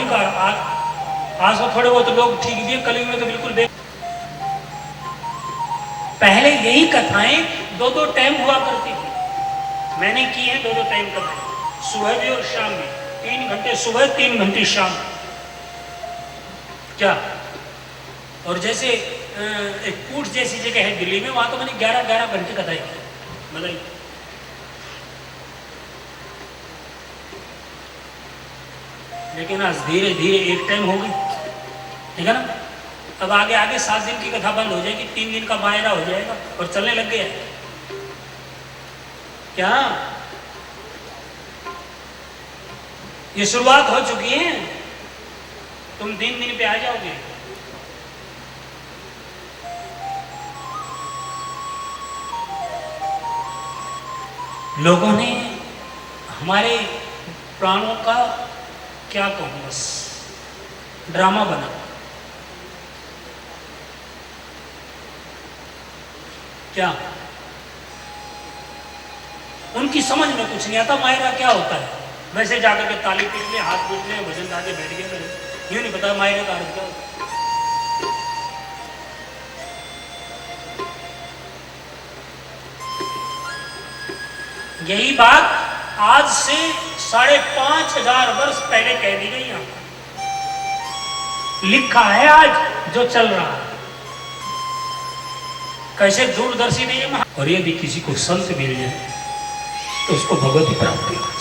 धार्मिक आज तो थोड़े बहुत लोग ठीक भी, कलयुग में तो बिल्कुल पहले यही कथाएं 2-2 टाइम हुआ करती थी। मैंने की है 2-2 टाइम कथाएं, सुबह भी और शाम में, 3 घंटे सुबह 3 घंटे शाम। क्या? और जैसे एक पूछ जैसी जगह है दिल्ली में, वहां तो मैंने 11-11 घंटे कथाएं की। बताइए, लेकिन आज धीरे धीरे एक टाइम हो गई, ठीक है ना। अब आगे आगे 7 दिन की कथा बंद हो जाएगी, 3 दिन का मायरा हो जाएगा और चलने लग गया। क्या ये शुरुआत हो चुकी है? तुम 3 दिन पे आ जाओगे। लोगों ने हमारे प्राणों का क्या कहूं, बस ड्रामा बना। क्या उनकी समझ में कुछ नहीं आता मायरा क्या होता है। वैसे जाकर के ताली पीट ले, हाथ पीट ले, भजन गा के बैठ गए, मेरे यूं नहीं पता मायरे का अर्थ क्या होता है। यही बात आज से 5,500 वर्ष पहले कह दी गई, यहां लिखा है आज जो चल रहा है। कैसे दूरदर्शी नहीं है। और यदि किसी को संत मिल जाए तो उसको भगवती प्राप्ति हो जाए।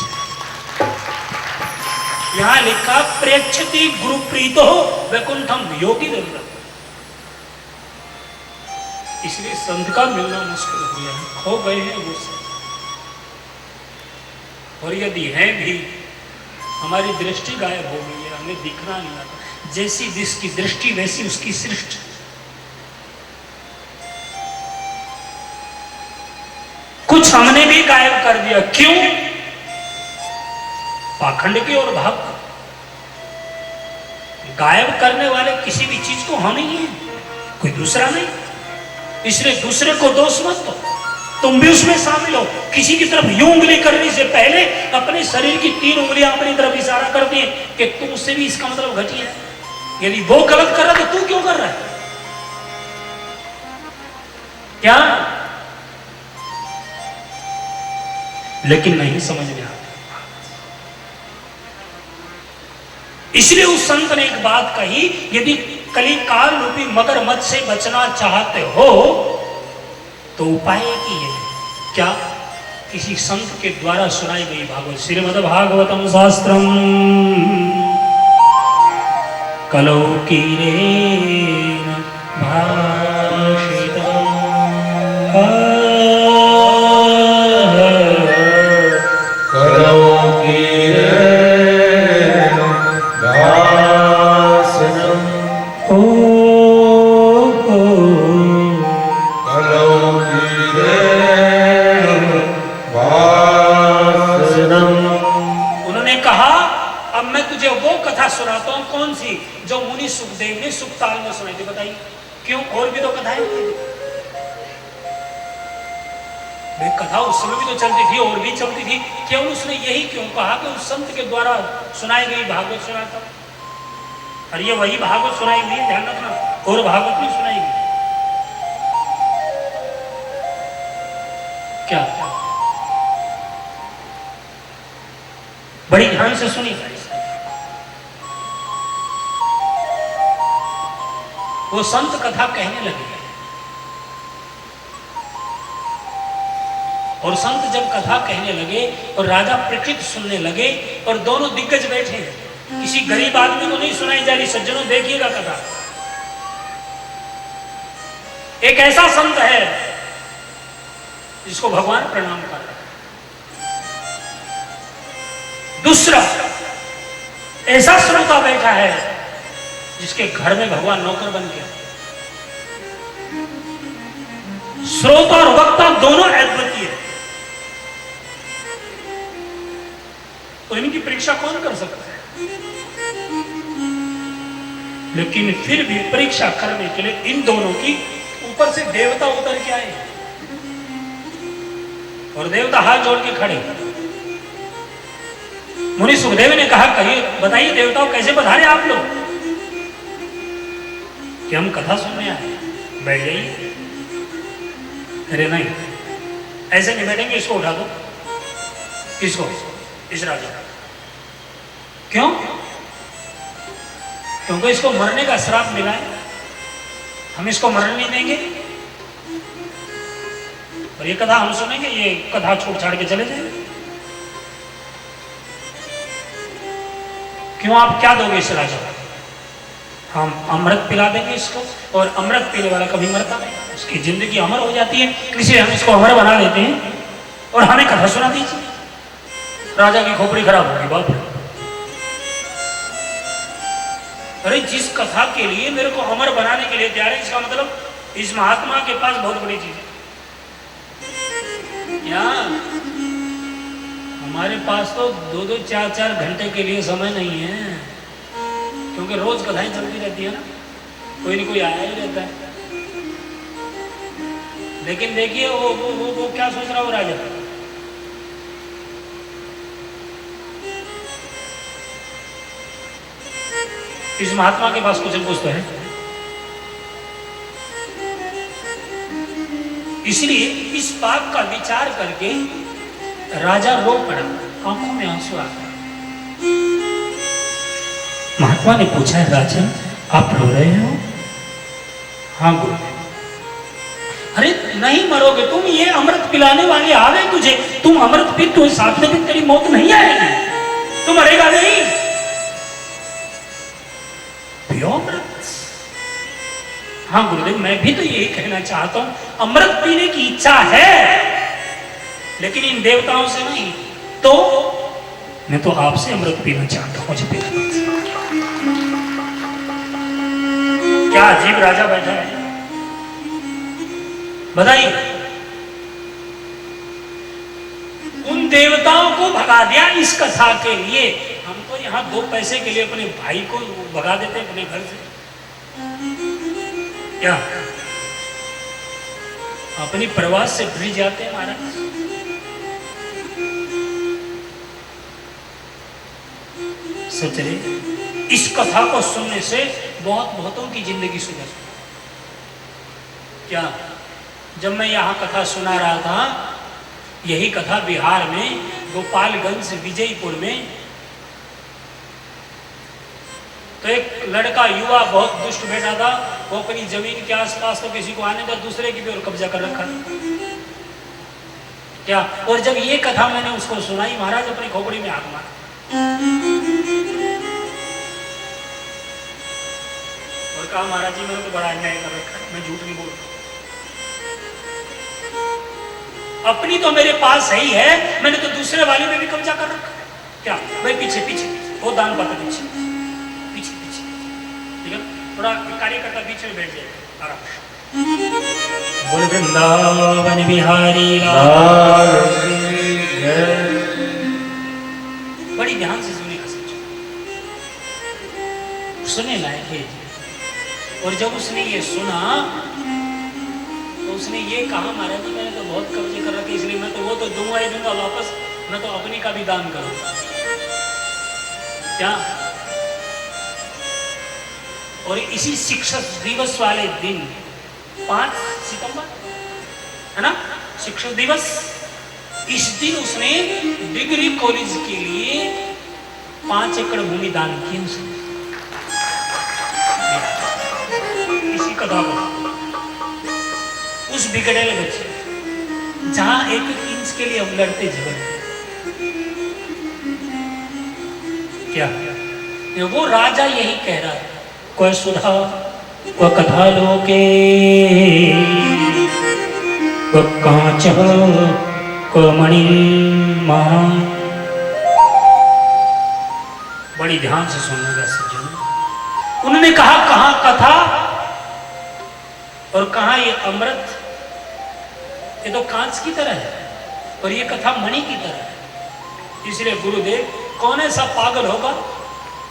यहां लिखा प्रेक्षति गुरु प्रीतो वैकुंठम योगी दंड। इसलिए संत का मिलना मुश्किल हो गया है, खो गए हैं वो संत। और यदि है भी, हमारी दृष्टि गायब हो गई है, हमें दिखना नहीं आता। जैसी जिसकी दृष्टि वैसी उसकी सृष्टि। कुछ हमने भी गायब कर दिया। क्यों? पाखंड की ओर भाग। गायब करने वाले किसी भी चीज को हम ही है, कोई दूसरा नहीं। इसलिए दूसरे को दोष मत दो, तुम भी उसमें शामिल हो। किसी की तरफ यूं उंगली करने से पहले अपने शरीर की 3 उंगलियां अपनी तरफ इशारा कर दी कि तुम उससे भी इसका मतलब घटिया है। यदि वो गलत कर रहा है तो तू क्यों कर रहा है? क्या? लेकिन नहीं समझ में आता। इसलिए उस संत ने एक बात कही, यदि कलिकाल रूपी मगरमच्छ से बचना चाहते हो तो उपाय की है। क्या? किसी संत के द्वारा सुनाई गई भागवत, श्रीमद् भागवतम शास्त्रम कलौ कीरेण भाषितम् कलौ कीरेण भाषितम् उन्होंने कहा अब मैं तुझे वो कथा सुनाता हूं। कौन सी? जो मुनि सुखदेव ने सुखताल में सुनाई थी। बताइए क्यों? और भी तो कथाएं थी, कथा उस समय भी तो चलती थी और भी चलती थी। क्यों उसने यही क्यों कहा कि उस संत के द्वारा सुनाई गई भागवत सुनाता? और ये वही भागवत सुनाई गई, ध्यान रखना, और भागवत नहीं सुनाई गई। क्या? बड़ी ध्यान से सुनिएगा। वो संत कथा कहने लगे, और संत जब कथा कहने लगे और राजा प्रकृत सुनने लगे, और दोनों दिग्गज बैठे हैं, किसी गरीब आदमी को नहीं सुनाई जा रही। सज्जनों देखिएगा कथा। एक ऐसा संत है जिसको भगवान प्रणाम कर रहे हैं। दूसरा ऐसा श्रोता बैठा है जिसके घर में भगवान नौकर बन गया। श्रोता और वक्ता दोनों अद्वितीय है, तो इनकी परीक्षा कौन कर सकता है? लेकिन फिर भी परीक्षा करने के लिए इन दोनों की ऊपर से देवता उतर के आए, और देवता हाथ जोड़ के खड़े। मुनि सुखदेव ने कहा, कहिए बताइए देवताओं, कैसे पधारे आप लोग? कि हम कथा सुनने आए। बैठ जाइए। अरे नहीं, ऐसे नहीं बैठेंगे, इसको उठा दो। किसको? इस राजा। क्यों? क्योंकि इसको मरने का श्राप मिला है, हम इसको मरने नहीं देंगे, और ये कथा हम सुनेंगे, ये कथा छोड़ छाड़ के चले जाएंगे। क्यों, आप क्या दोगे इस राजा को? हम अमृत पिला देंगे इसको, और अमृत पीने वाला कभी मरता नहीं, उसकी जिंदगी अमर हो जाती है, इसलिए हम इसको अमर बना देते हैं और हमें कथा सुना दीजिए। राजा की खोपड़ी खराब होगी। बाप रे, अरे जिस कथा के लिए मेरे को अमर बनाने के लिए तैयार है, इसका मतलब इस महात्मा के पास बहुत बड़ी चीज है। यार हमारे पास तो 2-2, 4-4 घंटे के लिए समय नहीं है, क्योंकि रोज कथाएं चलती रहती है ना, कोई न कोई आया ही रहता है। लेकिन देखिए वो क्या सोच रहा है वो राजा। इस महात्मा के पास कुछ न कुछ तो है, इसलिए इस बात का विचार करके राजा रो पड़ा, आंखों में आंसू आ गए। महात्मा ने पूछा, राजन आप रो रहे हो? हाँ गुरुदेव। अरे नहीं मरोगे तुम, ये अमृत पिलाने वाले आ गए तुझे, तुम अमृत पी तो साथ में भी तेरी मौत नहीं आएगी, तू मरेगा नहीं। पियो अमृत। हाँ गुरुदेव, मैं भी तो यही कहना चाहता हूं, अमृत पीने की इच्छा है, लेकिन इन देवताओं से नहीं। तो मैं तो आपसे अमृत पीना चाहता हूं, मुझे पिला दीजिए। क्या अजीब राजा बैठा है, बताइए। उन देवताओं को भगा दिया इस कथा के लिए। हम तो यहाँ 2 पैसे के लिए अपने भाई को भगा देते हैं अपने घर से। क्या अपनी प्रवास से भूल जाते हैं महाराज? सच रे, इस कथा को सुनने से बहुतों की जिंदगी सुधर। क्या जब मैं यहाँ कथा सुना रहा था, यही कथा बिहार में गोपालगंज विजयपुर में, तो एक लड़का युवा बहुत दुष्ट बैठा था, वो अपनी जमीन के आसपास तो किसी को आने का, दूसरे की भी और कब्जा कर रखा। क्या, और जब ये कथा मैंने उसको सुनाई, महाराज अपनी खोपड़ी में हाथ मारा और कहा, महाराज जी मैंने तो बड़ा अन्याय कर रखा है, मैं झूठ नहीं बोल रहा, अपनी तो मेरे पास है ही है, मैंने तो दूसरे वाले में भी कब्जा कर रखा। क्या भाई, पीछे पीछे वो दान पात्र पीछे पीछे पीछे, ठीक है, थोड़ा कार्यकर्ता बीच में बैठ जाए, आराम। बोल वृंदावन बिहारी लाल। बड़ी ध्यान से सुनेगा, समझो, सुने लायक है। और जब उसने ये सुना तो उसने ये कहा, महाराज जी मैंने तो बहुत कब्जे कर रखे, इसलिए मैं तो वो तो दूंगा ही दूंगा वापस, मैं तो अपनी का भी दान करूंगा। क्या, और इसी शिक्षक दिवस वाले दिन 5 सितंबर है ना, शिक्षक दिवस, इस दिन उसने डिग्री कॉलेज के लिए 5 एकड़ भूमि दान की उसने। इसी कथा को उस बिगड़ेले बच्चे, जहां 1 इंच के लिए हम लड़ते झगड़ते, क्या वो राजा यही कह रहा है, कोई सुधा को कथा लोके को कांच को मणि महा। बड़ी ध्यान से सुनना सज्जनों, उन्होंने कहा कहां कथा और कहां ये अमृत, ये तो कांच की तरह है और ये कथा मणि की तरह है। इसलिए गुरुदेव, कौन ऐसा पागल होगा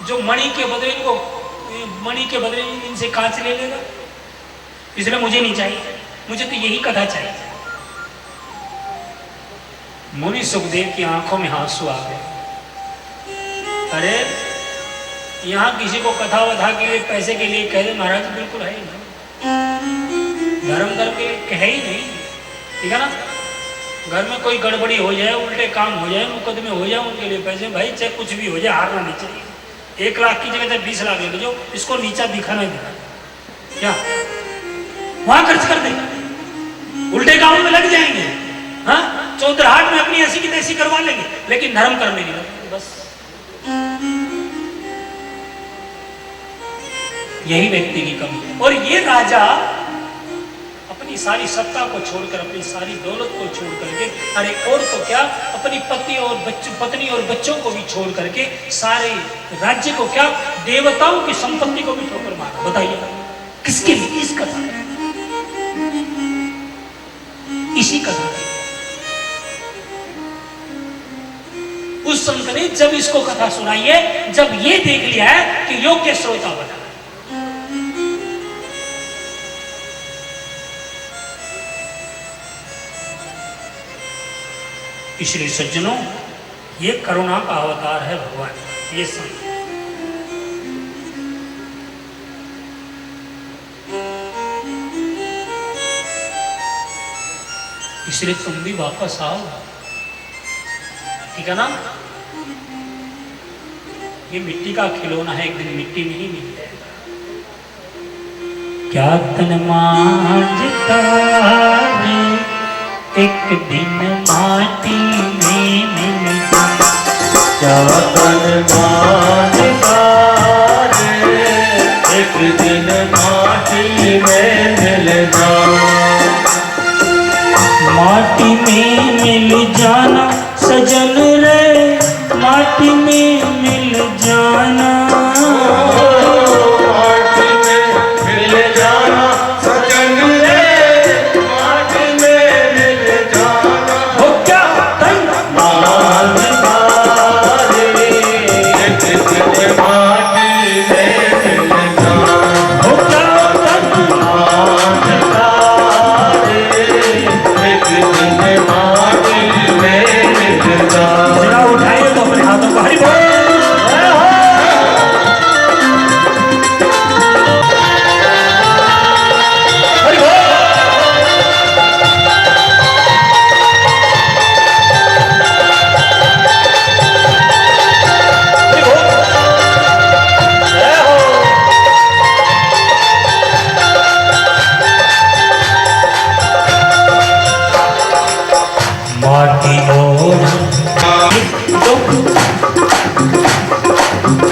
जो मणि के बदले इनसे कांच ले लेगा? इसलिए मुझे नहीं चाहिए, मुझे तो यही कथा चाहिए। मुनि सुखदेव की आंखों में आंसू आ गए। अरे यहाँ किसी को कथा वथा के लिए पैसे के लिए कह दे महाराज, बिल्कुल है ही नहीं, धर्म के लिए कहे ही नहीं, ठीक है ना। घर में कोई गड़बड़ी हो जाए, उल्टे काम हो जाए, मुकदमे हो जाए, उनके लिए पैसे, भाई चाहे कुछ भी हो जाए, हारना नहीं चाहिए। 1 लाख की जगह चाहे 20 लाख ले लो, इसको नीचा दिखाना ही दिखा, क्या वहां खर्च कर दे, उल्टे कामों में लग जाएंगे, हाँ चौधराहट में अपनी ऐसी की तैसी करवा लेंगे, लेकिन धर्म करने नहीं लगेंगे, बस। यही व्यक्ति की कमी है। और ये राजा अपनी सारी सत्ता को छोड़कर, अपनी सारी दौलत को छोड़ करके, अरे और तो क्या, अपनी पत्नी और बच्चों को भी छोड़ करके, सारे राज्य को क्या, देवताओं की संपत्ति को भी ठोकर मारा। बताइए किसके लिए? इस कथा, इसी कथा की। उस संत ने जब इसको कथा सुनाई है, जब ये देख लिया है कि योग्य श्रोता बना, इसलिए सज्जनों, ये करुणा का अवतार है भगवान, ये संत। इसलिए तुम भी वापस आओ, ठीक है ना। ये मिट्टी का खिलौना है, एक दिन मिट्टी में ही मिल जाएगा। क्या तन मांझता रे, एक दिन माटी में मिल जाए। क्या तन मांझता रे, एक दिन माटी में मिल जाए। माटी में मिल जाना सजन रे, माटी में मिल जाना, माटी में मिल जाना सजन रे, माटी में मिल जाना। हो क्या तन मांझता रे, एक दिन माटी में मिल जाना। हो क्या तन मांझता रे, एक दिन माटी में मिल जाना। जरा उठाइए तो अपने हाथों को, हरि बोल। हरि बोल। हरि बोल। जय हो। माटी और हरि बोल। जय हो।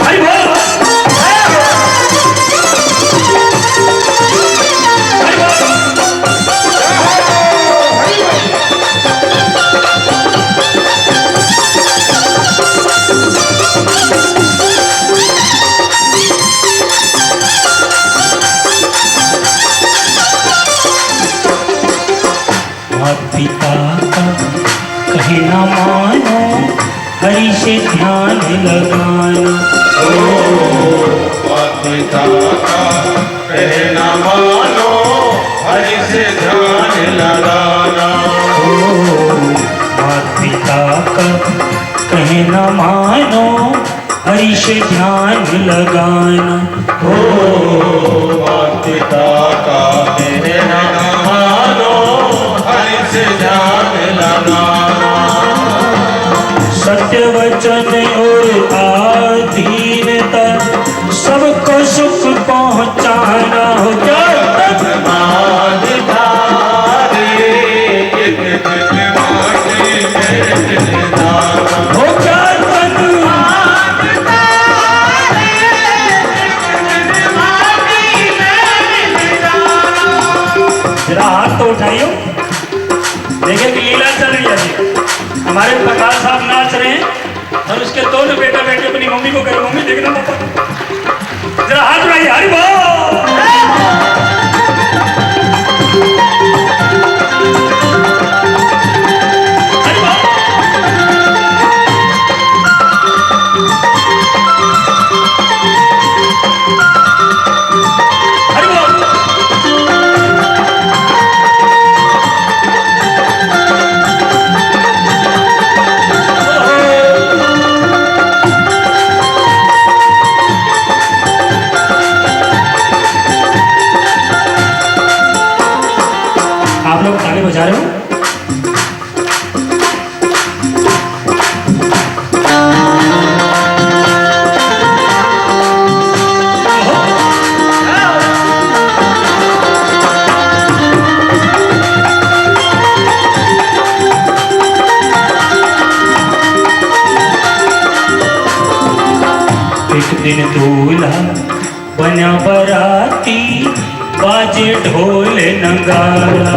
हरि बोल। माता पिता का कहे ना मानो, हरि से ध्यान लगाना। पिता का कहना मानो, हरि से ध्यान लगाना। माता पिता का कहना मानो, हरि से ध्यान लगाना। पिता का कहना मानो, हरि से ध्यान लगाना। सत्य वचन और आधीनता, सबको सुख पहुंचाना। हो क्या मांझता रे, एक दिन माटी में मिल जाना। हो क्या तन जरा हाथ तो उठाइयो, देखे कि लीला चल रही है अभी। हमारे प्रकाश साहब नाच रहे हैं और उसके दोनों बेटा बेटे अपनी मम्मी को कहे, मम्मी देखना पापा, जरा हाथ उठाइए। हरि बोल। हरि बोल। हरि बोल। दिन दूल्हा बना बराती, बाजे ढोल नगारा।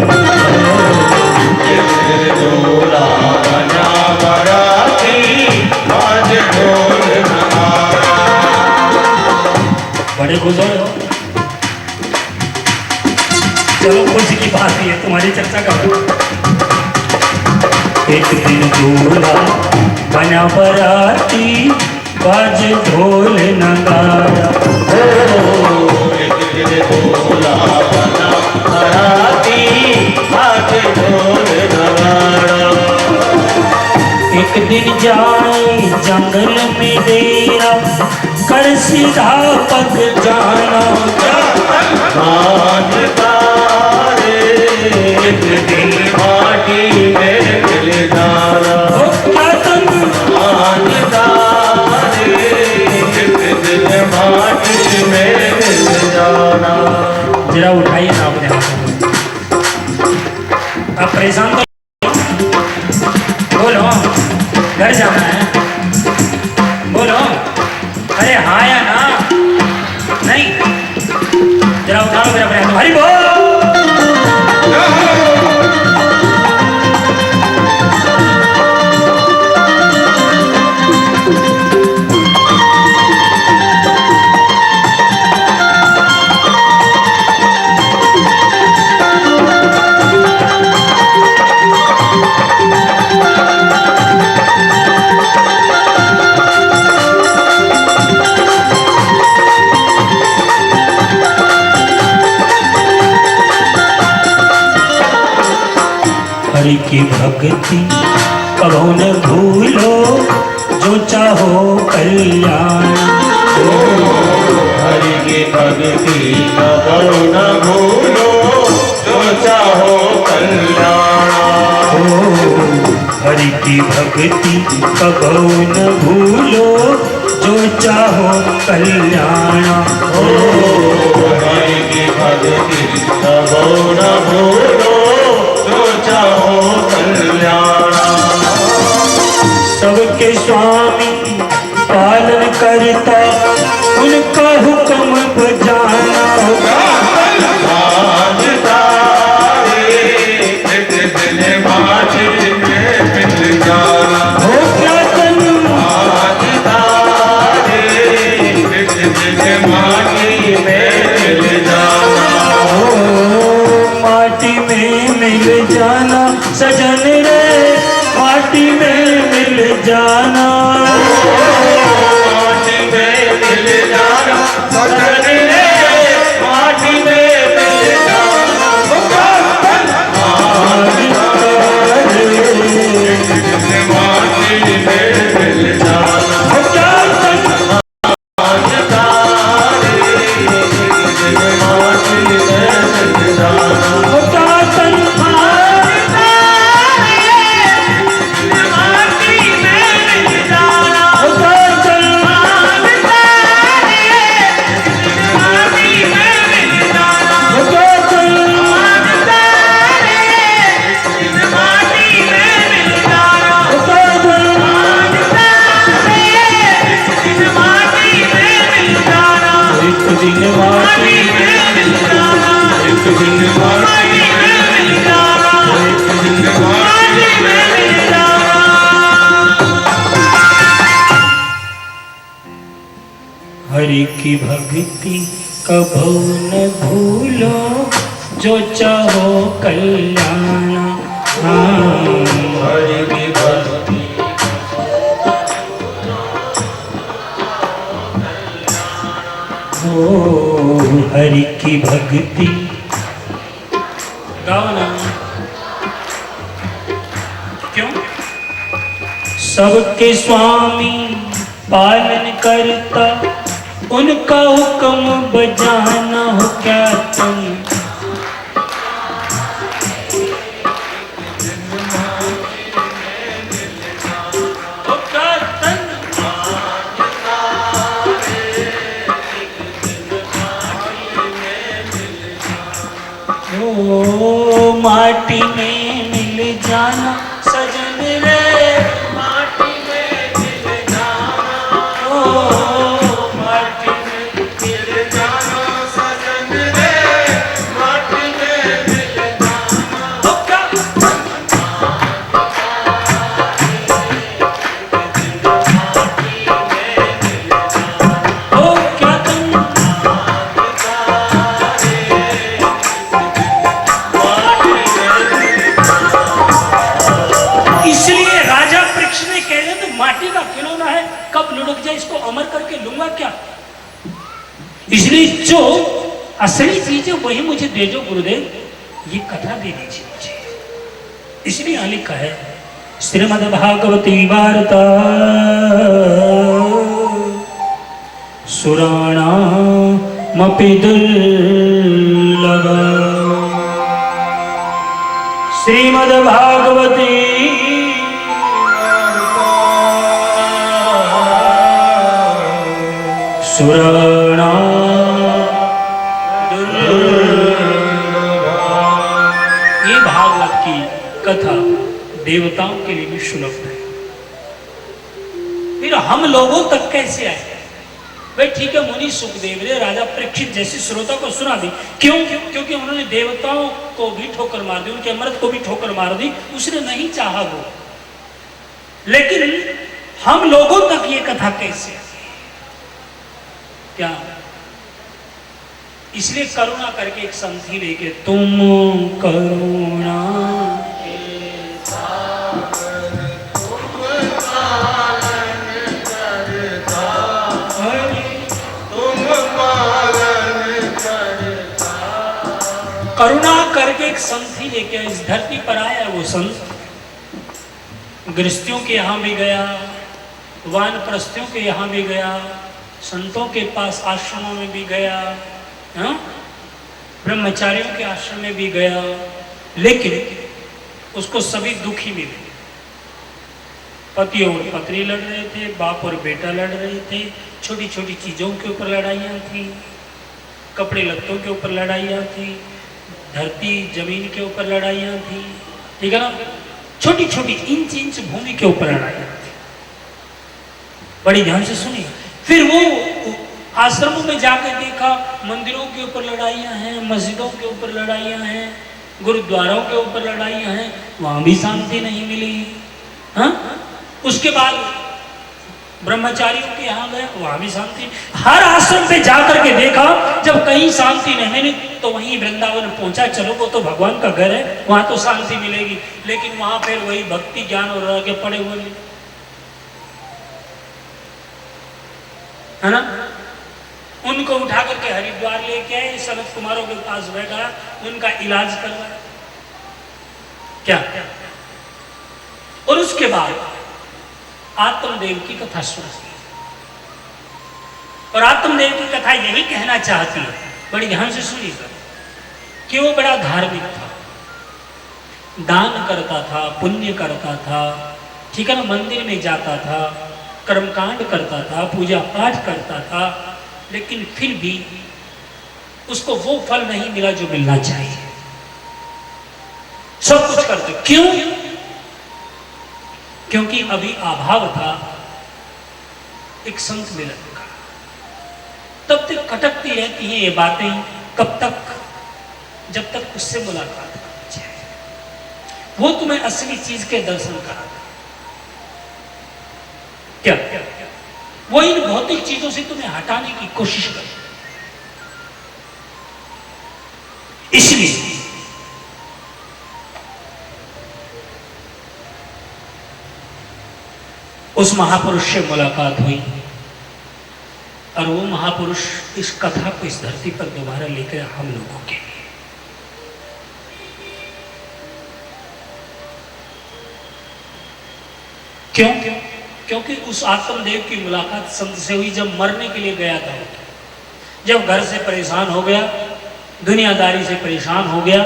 दूल्हा बना बराती, बाजे ढोल नगारा। बड़े गुजर हो, चलो खुशी की बात है, तुम्हारी चर्चा करो। एक दिन दूल्हा बना बराती, बाजे ढोल नगारा। एक दिन दूल्हा बना बराती, बाजे ढोल नगारा। एक दिन जाए जंगल में डेरा, कर सीधा पग जाना। एक दिन माटी में मिल जाना। एक दिन माटी में मिल जाना। जरा उठाइए ना अपने हाथों को, आप परेशान तो बोलो, घर जाना है, बोलो, अरे हाँ या ना, नहीं, जरा उठा लो मेरा अपने हाथों, हरी बोल। हरि की भक्ति कभो न भूलो, जो चाहो कल्याण। हरि की भक्ति कभो न भूलो, जो चाहो कल्याण। हरि की भक्ति कभो न भूलो, जो चाहो कल्याण। हरि की भक्ति कभो न भूलो, जो चाहो कल्याण। सबके स्वामी पालन करता, उनका हुक्म बजाना। एक दिन माटी में मिल जाना। हो क्या तनु एक दिन माटी में मिल जाना। हो माटी में मिल जाना, सजन रे माटी में मिल जाना। माटी में मिल जाना, सजन रे माटी में मिल जाना। माटी में मिल जाना। हो क्या तनु माटी में मिल जाना। हो क्या तनु हरि की भक्ति कभो न भूलो, जो चाहो कल्याण। हरि की भक्ति हो हरि की भक्ति गाओ ना, क्यों? सबके स्वामी पालन करता, उनका हुक्म बजाना। हो क्या तुम हो क्या तन ओ माटी में मिल जाना, सजन रे माटी में मिल जाना। ओ इसलिए जो असली चीज है वही मुझे दे दो गुरुदेव, ये कथा दे दीजिए मुझे। इसलिए यहाँ लिखा है श्रीमद्भागवती वार्ता सुराणामपि दुर्लभा। श्रीमद्भागवती सुराणाम दुर्लभा। ये भागवत की कथा देवताओं के लिए भी सुलभ है। फिर हम लोगों तक कैसे आए? भाई ठीक है, मुनि सुखदेव ने राजा परीक्षित जैसे श्रोता को सुना दी। क्यों? क्योंकि उन्होंने देवताओं को भी ठोकर मार दी, उनके अमृत को भी ठोकर मार दी, उसने नहीं चाहा वो। लेकिन हम लोगों तक ये कथा कैसे आई? क्या? इसलिए करुणा करके एक संधि लेके, तुम करुणा करुणा करके एक संत ही लेके इस धरती पर आया। वो संत गृहस्थियों के यहाँ भी गया, वानप्रस्थियों के यहाँ भी गया, संतों के पास आश्रमों में भी गया, ब्रह्मचारियों के आश्रम में भी गया, लेकिन उसको सभी दुखी मिले। पति और पत्नी लड़ रहे थे, बाप और बेटा लड़ रहे थे, छोटी छोटी चीजों के ऊपर लड़ाइयाँ थी, कपड़े लत्तों के ऊपर लड़ाइयाँ थी, धरती जमीन के ऊपर लड़ाइयाँ थी, ठीक है ना, छोटी छोटी इंच इंच भूमि के ऊपर लड़ाइयाँ थी। बड़ी ध्यान से सुनिए। फिर वो आश्रमों में जाकर देखा, मंदिरों के ऊपर लड़ाइयाँ हैं, मस्जिदों के ऊपर लड़ाइयाँ हैं, गुरुद्वारों के ऊपर लड़ाइयाँ हैं, वहां भी शांति नहीं मिली। हाँ, उसके बाद ब्रह्मचारियों के यहाँ गया, वहां भी शांति। हर आश्रम पे जाकर के देखा, जब कहीं शांति नहीं मिली तो वहीं वृंदावन पहुंचा। चलो वो तो भगवान का घर है, वहां तो शांति मिलेगी, लेकिन वहां फिर वही भक्ति ज्ञान और आगे पड़े हुए है ना। उनको उठा करके हरिद्वार लेके आए, सनत कुमारों के पास बैठा, उनका इलाज करवाया। क्या? और उसके बाद आत्मदेव की कथा सुनी। और आत्मदेव की कथा यही कहना चाहती है, बड़ी ध्यान से सुनिएगा, कि वो बड़ा धार्मिक था, दान करता था, पुण्य करता था, ठीक है ना, मंदिर में जाता था, कर्मकांड करता था, पूजा पाठ करता था, लेकिन फिर भी उसको वो फल नहीं मिला जो मिलना चाहिए। सब कुछ करते, क्यों? क्योंकि अभी अभाव था एक संत मिलन का। तब तक खटकती रहती हैं ये बातें, कब तक? जब तक उससे मुलाकात करनी चाहिए, वो तुम्हें असली चीज के दर्शन करा। क्या? वो इन भौतिक चीजों से तुम्हें हटाने की कोशिश करे। इसलिए उस महापुरुष से मुलाकात हुई, और वो महापुरुष इस कथा को इस धरती पर दोबारा लेकर हम लोगों के लिए। क्यों? क्योंकि उस आत्मदेव की मुलाकात संत से हुई जब मरने के लिए गया था। जब घर से परेशान हो गया, दुनियादारी से परेशान हो गया,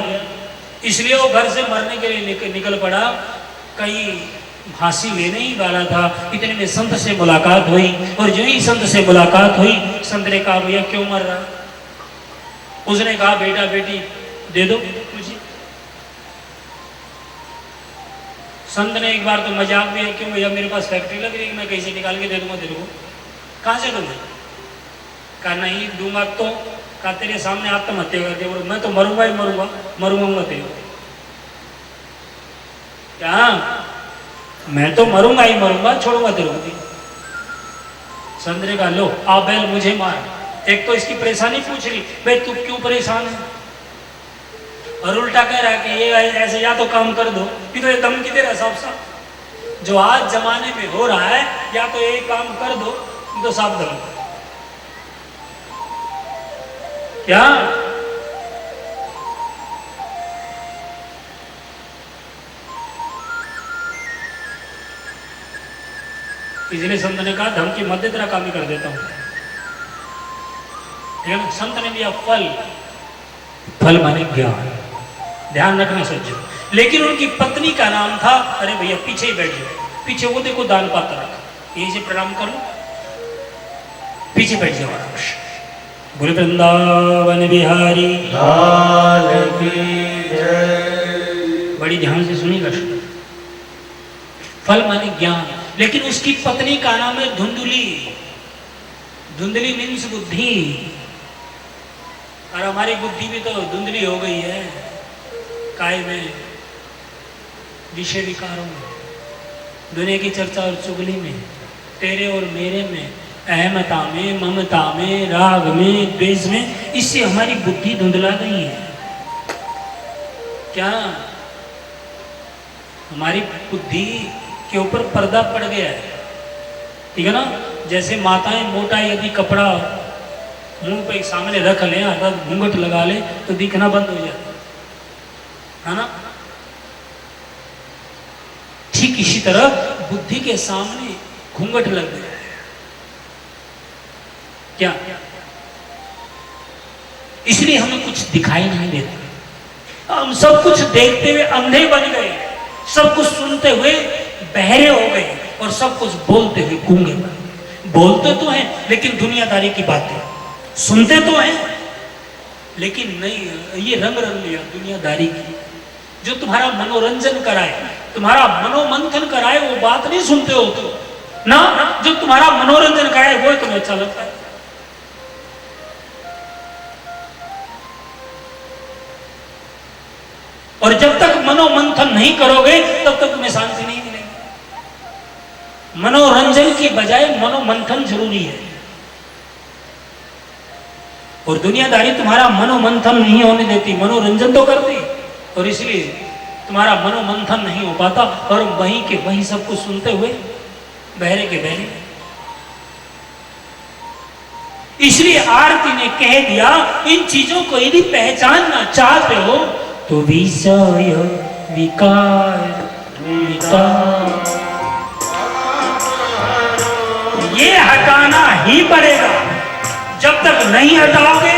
इसलिए वो घर से मरने के लिए निकल पड़ा। कहीं फांसी लेने ही वाला था, इतने में संत से मुलाकात हुई। और जो ही संत से मुलाकात हुई, संत ने कहा, भैया क्यों मर रहा? उसने कहा, बेटा बेटी दे दो मुझे। संत ने एक बार तो मजाक भी है, क्यों भैया, मेरे पास फैक्ट्री लग रही है, मैं कैसे निकाल के दे दूंगा तेरे को? कहाँ से दूंगा? कहा नहीं दूंगा तो। कहा तेरे सामने आत्महत्या कर दे, मैं तो मरूंगा ही मरूंगा, मरूंगा तेरे को। क्या? मैं तो मरूंगा ही मरूंगा, छोड़ूंगा तेरे को। संत ने कहा, लो आ बैल मुझे मार। एक तो इसकी परेशानी पूछ रही, भाई तू क्यों परेशान है? और उल्टा कह रहा है कि ये ऐसे या तो काम कर दो, कि तो ये धमकी दे रहा है साफ साफ। जो आज जमाने में हो रहा है, या तो ये काम कर दो, तो साफ धमकी। क्या? इसलिए संत ने कहा धर्म की मध्य तेरा काम ही कर देता हूं। ठीक है ना? संत ने दिया फल, फल माने ज्ञान। ध्यान रखना सज्जो। लेकिन उनकी पत्नी का नाम था, अरे भैया पीछे ही बैठ जाओ, पीछे वो देखो दान पात्र रखा, यही से प्रणाम कर लो, पीछे बैठ जाओ आराम से। बोले वृंदावन बिहारी लाल की जय। बड़ी ध्यान से सुनिएगा। फल माने ज्ञान। लेकिन उसकी पत्नी का नाम है धुंधली। धुंधली मीन्स बुद्धि। और हमारी बुद्धि भी तो धुंधली हो गई है, काय में, विषय विकारों में, दुनिया की चर्चा और चुगली में, तेरे और मेरे में, अहमता में, ममता में, राग में, द्वेष में, इससे हमारी बुद्धि धुंधला गई है। क्या हमारी बुद्धि के ऊपर पर्दा पड़ गया है? ठीक है ना? जैसे माताएं मोटा यदि कपड़ा मुंह पे सामने रख लें, अर्थात घूंघट लगा ले, तो दिखना बंद हो जाता है ना? ठीक इसी तरह बुद्धि के सामने घूंघट लग गया है। क्या? इसलिए हमें कुछ दिखाई नहीं देता। हम सब कुछ देखते हुए अंधे बन गए, सब कुछ सुनते हुए बहरे हो गए, और सब कुछ बोलते हुए गूंगे बन गए। बोलते तो हैं लेकिन दुनियादारी की बातें, सुनते तो हैं लेकिन नहीं, ये रंग रंग लिया दुनियादारी की। जो तुम्हारा मनोरंजन कराए, तुम्हारा मनोमंथन कराए, वो बात नहीं सुनते हो तो ना। जो तुम्हारा मनोरंजन कराए वो तुम्हें अच्छा लगता है। और जब तक मनोमंथन नहीं करोगे तब तक तुम्हें शांति नहीं मिलेगी। मनोरंजन की बजाय मनोमंथन जरूरी है। और दुनियादारी तुम्हारा मनोमंथन नहीं होने देती, मनोरंजन तो करती, और इसलिए तुम्हारा मनोमंथन नहीं हो पाता, और वहीं के वहीं सब कुछ सुनते हुए बहरे के बहरे। इसलिए आरती ने कह दिया, इन चीजों को यदि पहचानना चाहते हो तो विषय विकार ये हटाना ही पड़ेगा। जब तक नहीं हटाओगे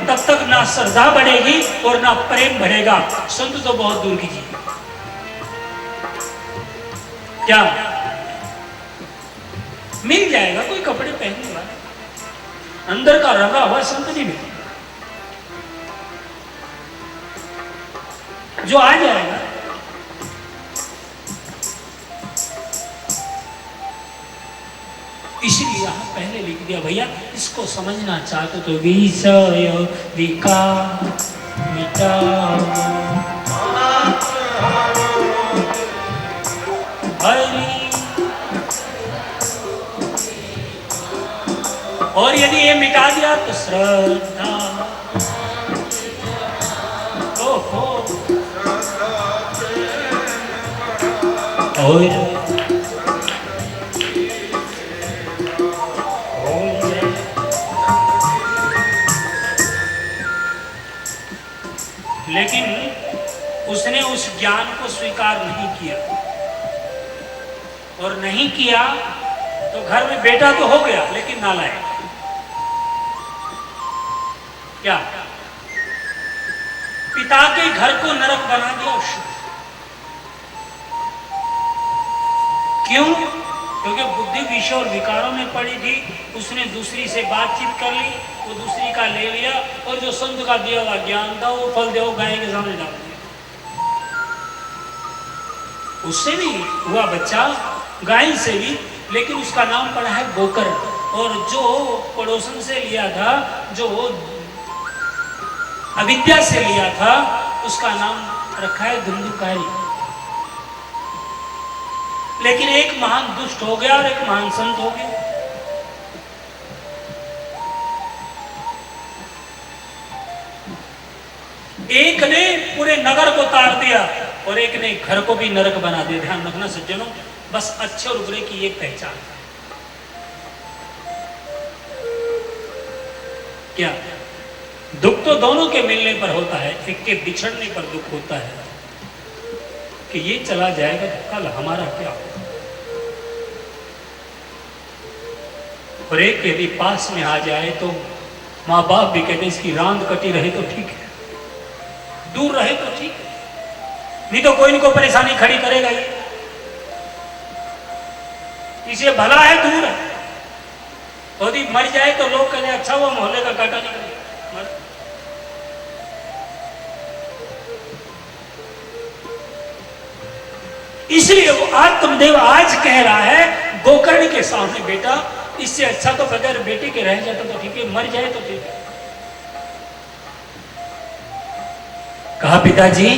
तब तक ना श्रद्धा बढ़ेगी और ना प्रेम बढ़ेगा। संत तो बहुत दूर कीजिए। क्या मिल जाएगा कोई कपड़े पहनने वाला, अंदर का रंगा हुआ संत नहीं मिलेगा। जो आ जाएगा इसलिए यहां पहले लिख दिया भैया, इसको समझना चाहते तो विषय विकार मिटाओ हरि। और यदि ये मिटा दिया तो श्रद्धा। ओहो और लेकिन उसने उस ज्ञान को स्वीकार नहीं किया, और नहीं किया तो घर में बेटा तो हो गया लेकिन नालायक। क्या? पिता के घर को नरक बना दिया उसने। क्यों? क्योंकि बुद्धि विषय और विकारों में पड़ी थी। उसने दूसरी से बातचीत कर ली, वो दूसरी का ले लिया, और जो संत का दिया हुआ ज्ञान था वो फल देव गाय के सामने डाल दिया। उससे भी हुआ बच्चा, गाय से भी, लेकिन उसका नाम पड़ा है गोकर। और जो पड़ोसन से लिया था, जो अविद्या से लिया था, उसका नाम रखा है धुंधुकारी। लेकिन एक महान दुष्ट हो गया और एक महान संत हो गया। एक ने पूरे नगर को तार दिया और एक ने घर को भी नरक बना दिया। ध्यान रखना सज्जनों, बस अच्छे और बुरे की एक पहचान। क्या? दुख तो दोनों के मिलने पर होता है, एक के बिछड़ने पर दुख होता है कि ये चला जाएगा तो कल हमारा क्या होगा। और एक यदि पास में आ जाए तो माँ बाप भी कहते इसकी रांद कटी रहे तो ठीक है, दूर रहे तो ठीक है, नहीं तो कोई न कोई परेशानी खड़ी करेगा ये, इसे भला है दूर है। तो यदि मर जाए तो लोग कहते अच्छा हुआ मोहल्ले का कांटा निकल गया। इसलिए वो आत्मदेव आज कह रहा है गोकर्ण के सामने, बेटा इससे अच्छा तो बगैर बेटे के रह जाता तो ठीक है, मर जाए तो ठीक है। कहा पिताजी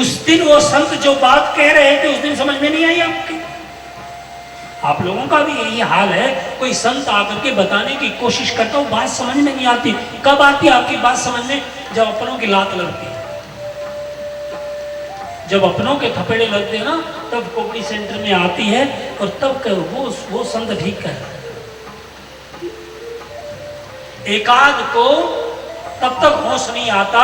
उस दिन वो संत जो बात कह रहे थे उस दिन समझ में नहीं आई आपके? आप लोगों का भी यही हाल है, कोई संत आकर के बताने की कोशिश करता हूं, बात समझ में नहीं आती। कब आती है आपकी बात समझ में? जब अपनों की लात लगती है, जब अपनों के थपेड़े लगते हैं ना, तब कोपड़ी सेंटर में आती है और तब वो संत ठीक कर। एकाध को तब तक होश नहीं आता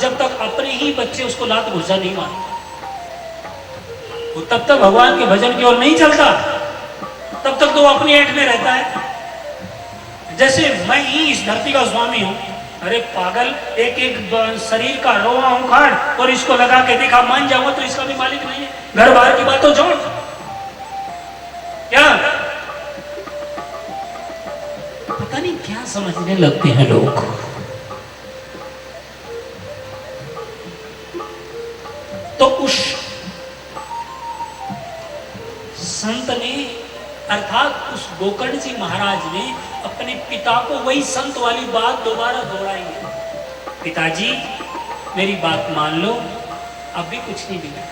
जब तक अपने ही बच्चे उसको लात घुसा नहीं मारते, वो तब तक भगवान के भजन की ओर नहीं चलता, तब तक तो वो अपनी ऐंठ में रहता है। जैसे मैं ही इस धरती का स्वामी हूं, अरे पागल, एक एक शरीर का रोआ उखाड़ और इसको लगा के देखा मान जाऊंगा तो इसका भी मालिक नहीं है। घर बाहर की बात तो छोड़, क्या पता नहीं क्या समझने लगते हैं लोग। तो उस संत ने अर्थात उस गोकर्ण जी महाराज ने अपने पिता को वही संत वाली बात दोबारा दोहराई है, पिताजी मेरी बात मान लो, अभी कुछ नहीं मिला।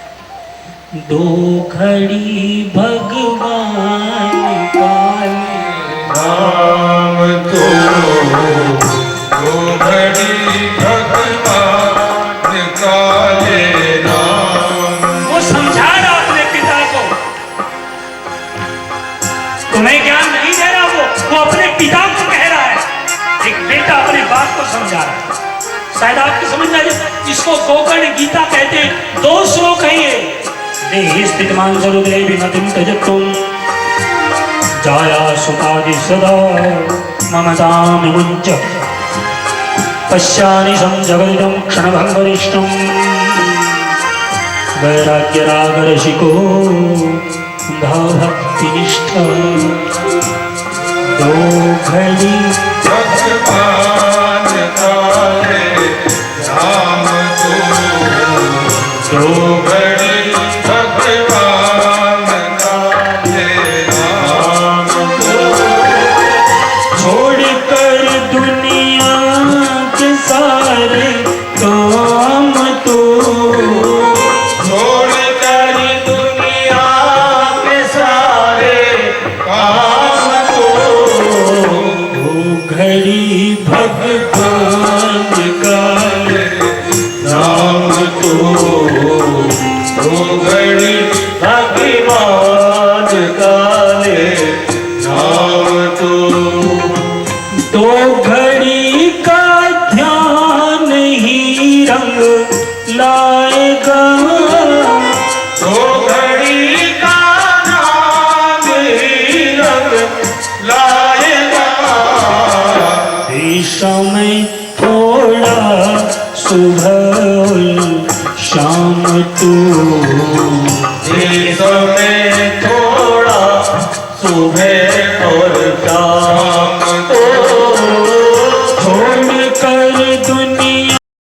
दो घड़ी भगवान काले नाम तो, दो घड़ी भगवान काले नाम। वो समझा रहा अपने पिता को, तुम्हें ज्ञान नहीं दे रहा, वो अपने पिता को कह रहा है। एक बेटा अपने बाप को समझा रहा है। शायद आपकी समझ में आ जाए, इसको गोकर्ण गीता कहते हैं। 2 श्लोक है ये। देहि स्थितमान सरुदेवी मतिम त्यजतुम जाया सुतादि सदा ममताम मुञ्च पश्यानि संजगदिदं क्षणभङ्गरिष्टं वैराग्य राग रसिको भक्तिनिष्ठ। दो घड़ी भगवान काले नाम तो, दो घड़ी भगवान काले नाम तो। छोड़कर दुनिया के सारे काम तो, छोड़कर दुनिया के सारे काम को, दो घड़ी भगवान काले नाम तो, दो घड़ी भगवान काले नाम तो। दो घड़ी का ध्यान ही रंग लाएगा, दो घड़ी का नाम ही रंग लाएगा। समय थोड़ा सुबह शाम तू, देश में थोड़ा सुबह और शाम